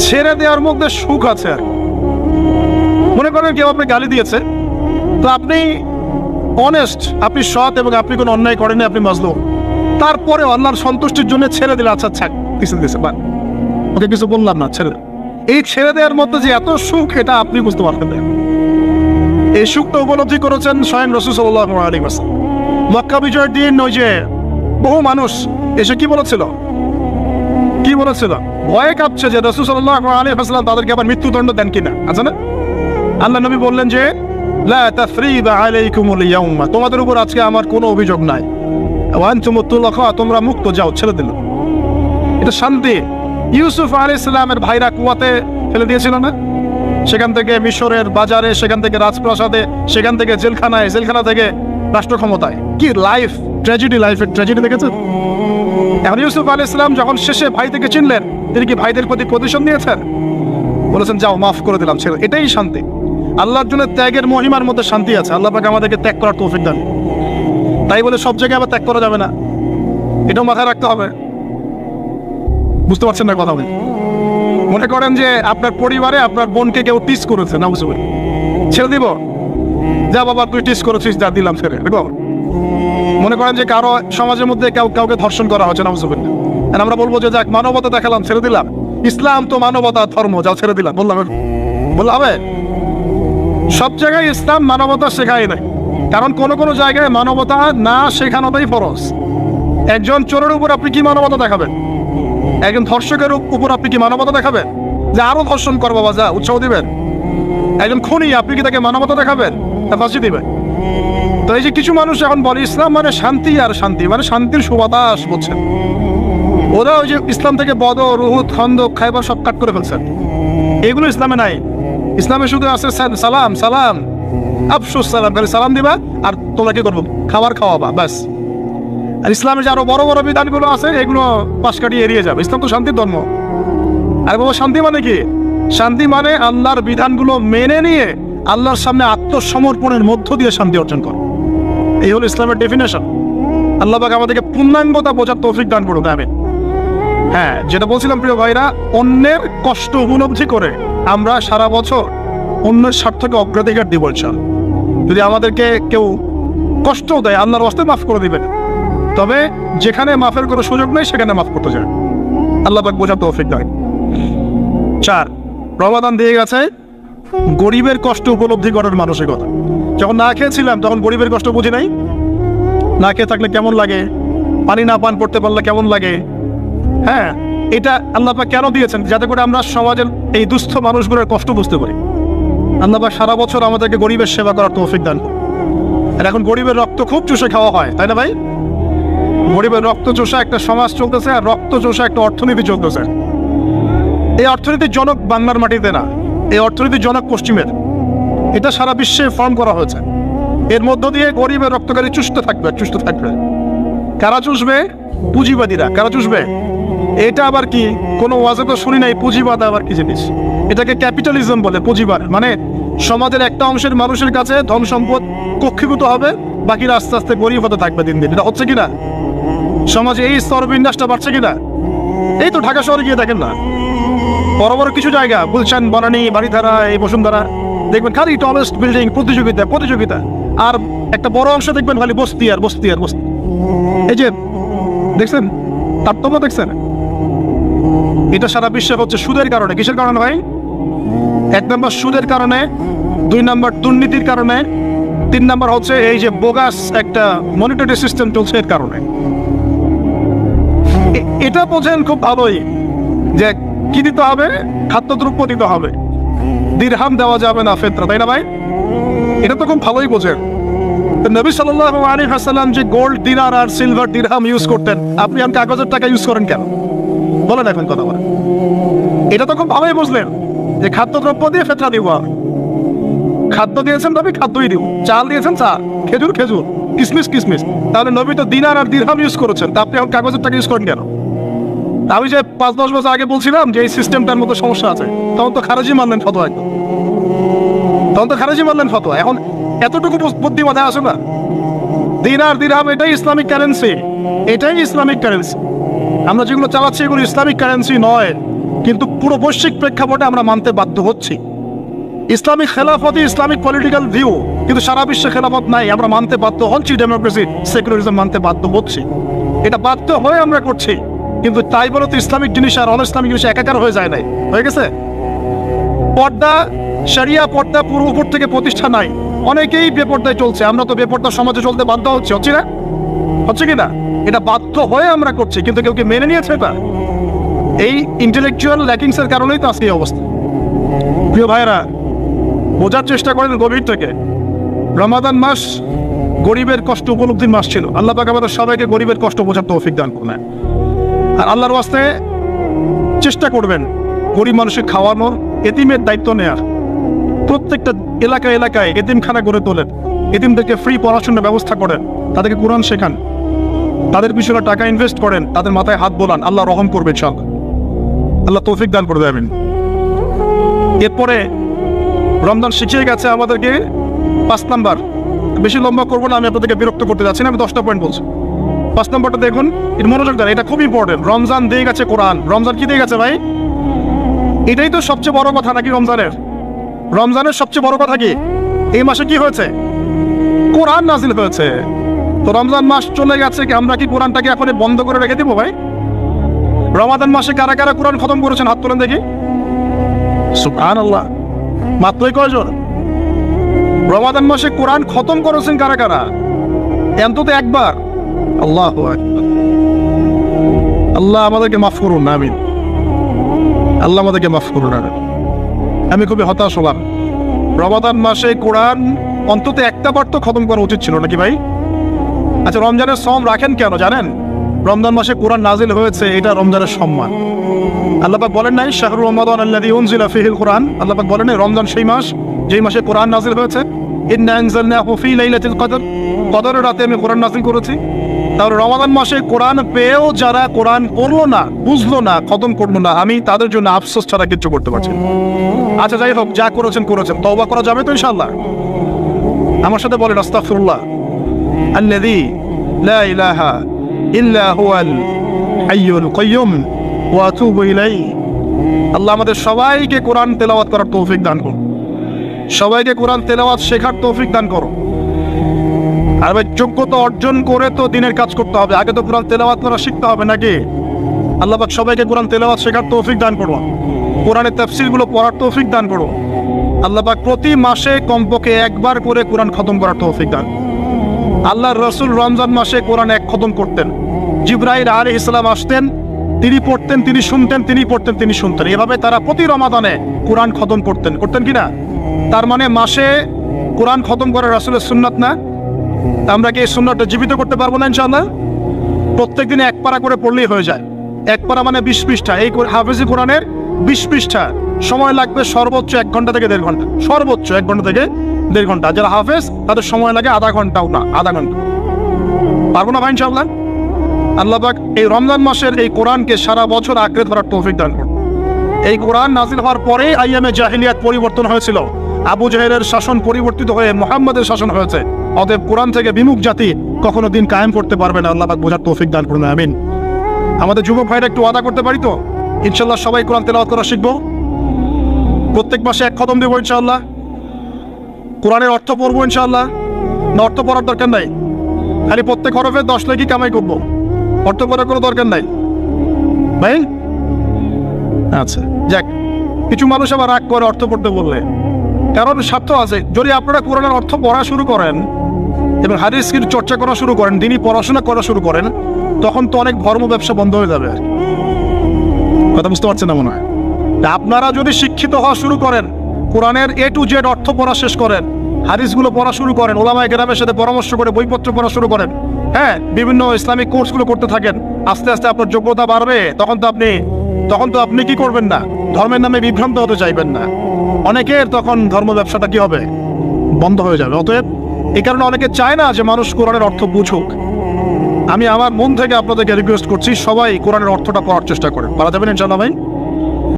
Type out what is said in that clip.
ছেড়ে দেওয়ার মধ্যে সুখ আছে। আর মনে করেন কেউ আপনি গালি দিয়েছে, তো আপনি অনেস্ট, আপনি সৎ এবং আপনি কোনো অন্যায় করেনি, আপনি মাজলুম, তারপরে আল্লাহর সন্তুষ্টির জন্য ছেড়ে দিলে, আচ্ছা আচ্ছা কিছু দিয়েছে বা ওকে কিছু বললাম না, ছেড়ে দেন। এই ছেড়ে দেওয়ার মধ্যে যে এত সুখ, এটা আপনি বুঝতে পারবেন না। এই সুখটা উপলব্ধি করেছেন স্বয়ং রাসূল সাল্লাল্লাহু আলাইহি ওয়াসাল্লাম। মক্কা বিজয়ের দিন ওই যে বহু মানুষ এসে কি বলেছিল, ভয়ে কাঁপছে যে রাসূল সাল্লাল্লাহু আলাইহি ওয়াসাল্লাম তাদেরকে আবার মৃত্যুদণ্ড দেন কিনা, আছে না? আল্লাহ নবী বললেন যে লা তাসরিবা আলাইকুমুল ইয়াউমা, তোমাদের উপর আজকে আমার কোনো অভিযোগ নাই, ওয়া আনতুমুত তুলাকা, তোমরা মুক্ত, যাও, ছেড়ে দিল। এটা শান্তি। ইউসুফ আলাইহিস সালামের ভাইরা কুয়াতে ফেলে দিয়েছিল না, সেখান থেকে মিশরের বাজারে, সেখান থেকে রাজপ্রাসাদে, সেখান থেকে জেলখানায়, জেলখানা থেকে রাষ্ট্র ক্ষমতায়। কি লাইফ, ট্র্যাজেডি, লাইফের ট্র্যাজেডি দেখেছেন? এখন ইউসুফ আলাইহিস সালাম যখন শেষে ভাই থেকে চিনলেন, তিনি কি ভাইদের প্রতি প্রতিশোধ নিয়েছেন? বলেছেন যাও, মাফ করে দিলাম, ছেড়ে। এটাই শান্তি। আল্লাহর জন্য ত্যাগের মহিমার মধ্যে শান্তি আছে। আল্লাহ পাক আমাদেরকে ত্যাগ করার তৌফিক দান। তাই বলে সব জায়গায় আবার ত্যাগ করা যাবে না, এটাও মাথায় রাখতে হবে। বুঝতে পারছেন না কথা বলি? মনে করেন যে আপনার পরিবারে আপনার বোনকে কেউ টিস করেছে, না বুঝতে পারি, ছেড়ে দিব? যা বাবা তুই টিস করেছিস, যা দিলাম, ছেড়ে দেখো। মনে করেন যে কারো সমাজের মধ্যে কাউকে ধর্ষণ করা হচ্ছে, না বুঝতে পারি, আর আমরা বলবো যে যাক মানবতা দেখালাম, ছেড়ে দিলাম, ইসলাম তো মানবতা ধর্ম, যাও ছেড়ে দিলাম, বললাম হবে? সব জায়গায় ইসলাম মানবতা শেখায় নাই, কারণ কোন কোন জায়গায় মানবতা না শেখানোটাই ফরজ। একজন চোরের উপর আপনি কি মানবতা দেখাবেন? একজন ধর্ষকের উপর আপনি কি মানবতা দেখাবেন যে আরো ধর্ষণ কর বাবা, যা, উৎসাহ দিবেন? একজন খুনি, আপনি কি তাকে মানবতা দেখাবেন? তা ফাঁসি দিবেন? তো এই যে কিছু মানুষ এখন বলে ইসলাম মানে শান্তি, আর শান্তি মানে শান্তির সুবাতাস, বলছেন ওরা। ওই যে ইসলাম থেকে বদর, উহুদ, খন্দক, খায়বার সব কাট করে ফেলছেন। এগুলো ইসলামে নাই। ইসলামে শুধু আছে সালাম, সালাম, আফসুস সালাম, খালি সালাম দিবা আর তোমরা কি করবো, খাবার খাওয়াবা, ব্যাস। আর ইসলামের যে আরো বড় বড় বিধানগুলো আছে, এগুলো পাশ কাটিয়ে এড়িয়ে যাবে। ইসলাম তো শান্তির ধর্ম। আর বাবা শান্তি মানে কি? শান্তি মানে আল্লাহর বিধানগুলো মেনে নিয়ে আল্লাহর সামনে আত্মসমর্পণের মধ্য দিয়ে শান্তি অর্জন করা। এই হলো ইসলামের ডেফিনেশন। আল্লাহ পাক আমাদেরকে পূর্ণাঙ্গতা বোঝার তৌফিক দান করুন, আমিন। হ্যাঁ, যেটা বলছিলাম প্রিয় ভাইরা, অন্যের কষ্ট উপলব্ধি করে আমরা সারা বছর অন্যের স্বার্থকে অগ্রাধিকার দিব ইনশাআল্লাহ। যদি আমাদেরকে কেউ কষ্ট দেয়, আল্লাহর ওয়াস্তে মাফ করে দিবেন, তবে যেখানে মাফের কোনো সুযোগ নেই সেখানে মাফ করতে চায়। আল্লাহ পাক বোঝার তৌফিক দেয়। 4, রমাদান দিয়ে গেছে গরিবের কষ্ট উপলব্ধি করার মানসিকতা। যখন না খেয়েছিলাম তখন গরিবের কষ্ট বুঝি নাই। না খেয়ে থাকলে কেমন লাগে, পানি না পান করতে পারলে কেমন লাগে। হ্যাঁ, এটা আল্লাহ পাক কেন দিয়েছেন? যাতে করে আমরা সমাজের এই দুস্থ মানুষগুলোর কষ্ট বুঝতে পারি। আল্লাহ পাক সারা বছর আমাদেরকে গরিবের সেবা করার তৌফিক দান। আর এখন গরিবের রক্ত খুব চুষে খাওয়া হয়, তাই না ভাই? গরিবের রক্ত চোষা একটা সমাজ চলতেছে, আর রক্ত চোষা একটা অর্থনীতি চলতেছে। এই অর্থনীতির জনক বাংলার মাটিতে না, এই অর্থনীতির জনক পশ্চিমের। এটা সারা বিশ্বে ফর্ম করা হয়েছে। এর মধ্য দিয়ে গরিবের রক্তকারী চুষতে থাকবে। কারা চুষবে? পুঁজিবাদীরা। কারা চুষবে? এটা আবার কি? কোনো ওয়াজে তো শুনি নাই পুঁজিবাদ আবার কি জিনিস। এটাকে ক্যাপিটালিজম বলে। পুঁজিবাদ মানে সমাজের একটা অংশের মানুষের কাছে ধন সম্পদ কক্ষীভূত হবে, বাকিরা আস্তে আস্তে গরিব হতে থাকবে দিন দিন। এটা হচ্ছে কিনা? সমাজে এই স্তরবিন্যাসটা বাড়ছে কিনা? এই তো ঢাকা শহরে গিয়ে দেখেন না, বড় বড় কিছু জায়গা, গুলশান, বনানী, বাড়িধারা, এই বসুন্ধরা, দেখবেন খালি টলেস্ট বিল্ডিং, প্রতিযোগিতা। আর একটা বড় অংশ দেখবেন খালি বস্তি আর বস্তি। এই যে দেখছেন তারতম্য, দেখছেন? এটা সারা বিশ্বে হচ্ছে সুদের কারণে। কিসের কারণে ভাই? 1 নম্বর সুদের কারণে, 2 নম্বর দুর্নীতির কারণে, 3 নম্বর হচ্ছে এই যে বোগাস একটা মনিটরি সিস্টেম চলছে এর কারণে। এটা বোঝেন খুব ভালোই যে কি দিতে হবে? খাদ্যদ্রব্য দিতে হবে, দিরহাম দেওয়া যাবে না, ফিতরা, তাই না ভাই? এটা তো খুব ভালোই বোঝেন। নবী সাল্লাল্লাহু আলাইহি ওয়াসাল্লাম যে গোল্ড দিনার আর সিলভার দিরহাম ইউজ করতেন, আপনি এখন কাগজের টাকা ইউজ করেন কেন? বলেন এখন কথা বলেন। এটা তো খুব ভালোই বুঝলেন যে খাদ্যদ্রব্য দিয়ে ফিতরা দিব। খাদ্য দিয়েছেন নবী, খাদ্যই দিব। চাল দিয়েছেন চাল, খেজুর, কিসমিস। তাহলে নবী তো দিনার আর দিরহাম ইউজ করেছেন, তা আপনি এখন কাগজের টাকা ইউজ করেন কেন? আমি যে 5-10 বছর আগে বলছিলাম যে এই সিস্টেমটার মধ্যে সমস্যা আছে, তখন তো খারেজি মানলেন ফতোয়া। এখন এতটুকু বুদ্ধি মাথায় আসে না? দিনার দিরহাম এটাই ইসলামিক কারেন্সি। আমরা যেগুলো চালাচ্ছি এগুলো ইসলামিক কারেন্সি নয়। কিন্তু পুরো বৈশ্বিক প্রেক্ষাপটে আমরা মানতে বাধ্য হচ্ছি। ইসলামিক খেলাফতই ইসলামিক পলিটিক্যাল ভিউ, কিন্তু সারা বিশ্বে খেলাফত নাই, আমরা মানতে বাধ্য হচ্ছি। ডেমোক্রেসি, সেকুলারিজম মানতে বাধ্য হচ্ছি। এটা বাধ্য হয়ে আমরা করছি, কিন্তু তাই বলে তো ইসলামিক জিনিস আর অন ইসলামিক জিনিস একাকার হয়ে যায় নাই, হয়ে গেছে। পর্দা, শরিয়া পর্দা পুরো উপর থেকে প্রতিষ্ঠা নাই, অনেকেই বেপর্দায় চলছে। আমরা তো বেপর্দা সমাজে চলতে বাধ্য হচ্ছে, হচ্ছে না, হচ্ছে কিনা? এটা বাধ্য হয়ে আমরা করছি, কিন্তু কেউ কি মেনে নিয়েছে এটা? এই ইন্টেলেকচুয়াল ল্যাকিংস এর কারণেই তো আজকে এই অবস্থা। প্রিয় ভাইরা, বোঝার চেষ্টা করেন গভীর থেকে। রমাদান মাস গরিবের কষ্ট উপলব্ধির মাস ছিল। আল্লাহ পাক আমাদের সবাইকে গরিবের কষ্ট বোঝার তৌফিক দান করুন। আর আল্লাহর ওয়াস্তে চেষ্টা করবেন গরিব মানুষের খাওয়ানোর, এতিমের দায়িত্ব নেয়ার। প্রত্যেকটা এলাকায় এলাকায় এতিমখানা গড়ে তোলেন, এতিমদেরকে ফ্রি পড়াশোনার ব্যবস্থা করেন, তাদেরকে কোরআন শেখান, তাদের পিছনে টাকা ইনভেস্ট করেন, তাদের মাথায় হাত বোলান। আল্লাহ রহম করবে ইনশাআল্লাহ, আল্লাহ তৌফিক দান করে দেবেন। এরপরে রমজান শিখিয়ে গেছে আমাদেরকে 5 নাম্বার, বেশি লম্বা করবো না, আমি আপনাদেরকে বিরক্ত করতে যাচ্ছি না, আমি 10টা পয়েন্ট বলছি। 5 নাম্বারটা দেখুন, এর মনোযোগ দেন, এটা খুব ইম্পর্টেন্ট। রমজান দিয়ে গেছে কোরআন। রমজান কি দিয়ে গেছে ভাই? এটাই তো সবচেয়ে বড় কথা নাকি? রমজানের সবচেয়ে বড় কথা কি? এই মাসে কি হয়েছে? কোরআন নাজিল হয়েছে। তো রমজান মাস চলে গেছে, কি আমরা কি কোরআনটাকে এখন বন্ধ করে রেখে দিব ভাই? রমাদান মাসে কারা কারা কোরআন খতম করেছেন হাত তোলেন দেখি। সুবহানাল্লাহ, মাত্রই কয়জন? রমাদান মাসে কোরআন খতম করেছেন কারা কারা? অন্তত একবার। আল্লাহু আকবার। আল্লাহ আমাদেরকে মাফ করুন, আমিন। আল্লাহ আমাদেরকে মাফ করুন। আমি খুবই হতাশ হলাম। রমাদান মাসে কোরআন অন্তত একটা বার তো খতম করা উচিত ছিল নাকি ভাই? আচ্ছা, রমজানের সওম রাখেন কেন জানেন? রমজান মাসে কোরআন নাজিল হয়েছে, এটা রমজানের সম্মান। আল্লাহ পাক বলেন নাই শাহরু রমাদান আল্লাযী উনজিলা ফীহিল কোরআন? আল্লাহ পাক বলেন নাই রমজান সেই মাস যেই মাসে কোরআন নাজিল হয়েছে? ইন্না আনজালনাহু ফী লাইলাতিল কদর, কদরের রাতে আমি কোরআন নাজিল করেছি। তাহলে রমাদান মাসে কোরআন পেয়েও যারা কোরআন পড়লো না, বুঝলো না, খতম করলো না, আমি তাদের জন্য আফসোস ছাড়া কিছু করতে পারছি না। আচ্ছা যাই হোক, যা করেছেন, তওবা করা যাবে তো ইনশাআল্লাহ? আমার সাথে বলেন আস্তাগফিরুল্লাহ আল্লাযী লা ইলাহা ইল্লা হুয়াল হাইয়ুল কাইয়্যুম ওয়া আতুবু ইলাইহি। আল্লাহ আমাদের সবাইকে কোরআন তেলাওয়াত করার তৌফিক দান করুন, সবাইকে কোরআন তেলাওয়াত শেখার তৌফিক দান করুন। আর ভাই, যোগ্যতা অর্জন করে তো দিনের কাজ করতে হবে, আগে তো কোরআন তেলাওয়াত করা শিখতে হবে নাকি? আল্লাহ পাক সবাইকে কোরআন তেলাওয়াত শেখার তৌফিক দান করুন, কোরআনের তাফসীরগুলো পড়ার তৌফিক দান করুন। আল্লাহ পাক প্রতি মাসে কমপক্ষে একবার করে কোরআন খতম করার তৌফিক দান। আল্লাহর রাসূল রমজান মাসে কোরআন এক খতম করতেন। জিবরাইল আলাইহিস সালাম আসতেন, তিনি পড়তেন, তিনি শুনতেন, তিনি পড়তেন, তিনি শুনতেন। এভাবে তারা প্রতি রমাদানে কোরআন খতম করতেন কিনা? তার মানে মাসে কোরআন খতম করা রাসূলের সুন্নাত না? আমরা কি এই সুন্নাতটা জীবিত করতে পারবো না ইনশাআল্লাহ? প্রত্যেক দিনে এক পারা করে পড়লেই হয়ে যায়। এক পারা মানে 20 পৃষ্ঠা। এই হাফেজি কোরআনের 20 পৃষ্ঠা, সময় লাগবে সর্বোচ্চ 1 ঘন্টা থেকে 1.5 ঘন্টা, সর্বোচ্চ 1 ঘন্টা থেকে 1.5 ঘন্টা। যারা হাফেজ তাদের সময় লাগে আধা ঘন্টাও না, আধা ঘন্টা। পারবো না ভাই ইনশাআল্লাহ? আল্লাহ পাক এই রমজান মাসের এই কোরআনকে সারা বছর আঁকড়ে ধরার তৌফিক দান করুন। এই কোরআন নাজিল হওয়ার পরে আইয়ামে জাহিলিয়াত পরিবর্তন হয়েছিল, আবু জাহেলের শাসন পরিবর্তিত হয়ে মুহাম্মাদের শাসন হয়েছে। অতএব কোরআন থেকে বিমুখ জাতি কখনো দিন কায়েম করতে পারবে না। আল্লাহ পাক বোঝার তৌফিক দান করুন, আমিন। আমাদের যুবক ভাইরা একটু ওয়াদা করতে পারি তো ইনশাআল্লাহ সবাই কোরআন তেলাওয়াত করা শিখবো, প্রত্যেক মাসে এক খতম দেবো ইনশাআল্লাহ, কোরআনের অর্থ পড়বো ইনশাআল্লাহ। না অর্থ পড়ার দরকার নাই, খালি প্রত্যেক হরফে 10 লাখি কামাই করবো, অর্থ পড়ার কোনো দরকার নাই ভাই? আচ্ছা যাক, কিছু মানুষ আবার রাগ করে অর্থ পড়তে বললে, কারণ স্বার্থ আছে। যদি আপনারা কোরআনের অর্থ পড়া শুরু করেন এবং হাদিসের চর্চা করা শুরু করেন, দিনই পড়াশোনা করা শুরু করেন, তখন তো অনেক ধর্ম ব্যবসা বন্ধ হয়ে যাবে। কথা বুঝতে পারছেন না মনে হয়? আপনারা যদি শিক্ষিত হওয়া শুরু করেন, কোরআনের A to Z অর্থ পড়া শেষ করেন, হাদিসগুলো পড়া শুরু করেন, ওলামায়ে কেরামের সাথে পরামর্শ করে বইপত্র পড়া শুরু করেন, হ্যাঁ, বিভিন্ন ইসলামিক কোর্সগুলো করতে থাকেন, আস্তে আস্তে আপনার যোগ্যতা বাড়বে। তখন তো আপনি কি করবেন না? ধর্মের নামে বিভ্রান্ত হতে চাইবেন না। অনেকের তখন ধর্ম ব্যবসাটা কি হবে? বন্ধ হয়ে যাবে। অতএব এই কারণে অনেকে চায় না যে মানুষ কোরআনের অর্থ বুঝুক। আমি আমার মন থেকে আপনাদেরকে রিকোয়েস্ট করছি, সবাই কোরআনের অর্থটা পড়ার চেষ্টা করেন। পারা যাবেন ইনশাআল্লাহ ভাই?